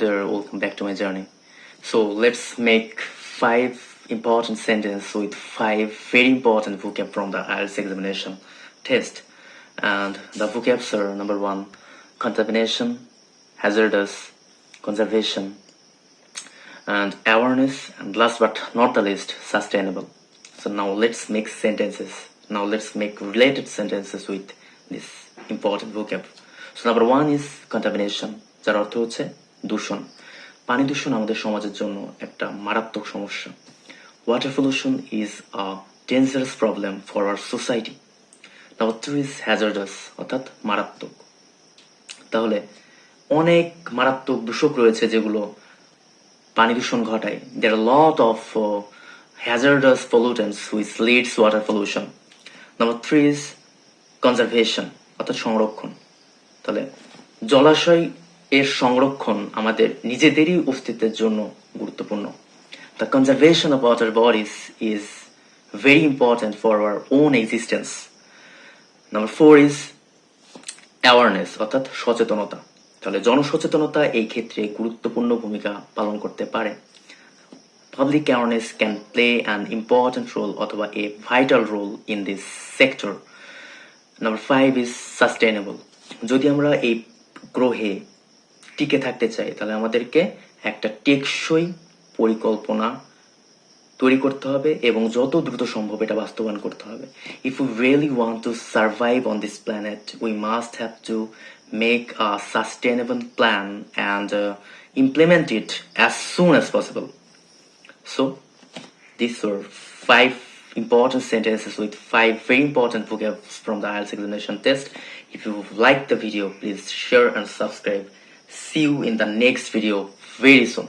there, welcome back to my journey. So let's make 5 important sentences with 5 very important vocab from the IELTS examination test. And the vocabs are: number 1, contamination, hazardous, conservation, and awareness, and last but not the least, sustainable. So now let's make sentences. Now let's make related sentences with this important vocab. So number 1 is contamination, যার অর্থ হচ্ছে দূষণ। পানি দূষণ আমাদের সমাজের জন্য একটা মারাত্মক সমস্যা। Water pollution is a dangerous problem for our society. Number 2 is hazardous, অর্থাৎ মারাত্মক। তাহলে অনেক মারাত্মক দূষক রয়েছে যেগুলো পানি দূষণ ঘটায়। There are a lot of hazardous pollutants which leads to water pollution. Number 3 is conservation, অর্থাৎ সংরক্ষণ। তাহলে জলাশয় এর সংরক্ষণ আমাদের নিজেদেরই অস্তিত্বের জন্য গুরুত্বপূর্ণ। The conservation of water bodies is very important for our own existence. Number 4 is awareness, অর্থাৎ সচেতনতা। তাহলে জনসচেতনতা এই ক্ষেত্রে গুরুত্বপূর্ণ ভূমিকা পালন করতে পারে। Public awareness can play an important role অথবা a vital role in this sector. Number 5 is sustainable. যদি আমরা এই গ্রহে টিকে থাকতে চাই তাহলে আমাদেরকে একটা টেকসই পরিকল্পনা তৈরি করতে হবে এবং যত দ্রুত সম্ভব এটা বাস্তবায়ন করতে হবে। If we really want to survive on this planet, we must have to make a sustainable plan and implement it as soon as possible. So these were 5 important sentences with 5 very important vocabs from the IELTS examination test. If you liked the video, please share and subscribe. See you in the next video very soon.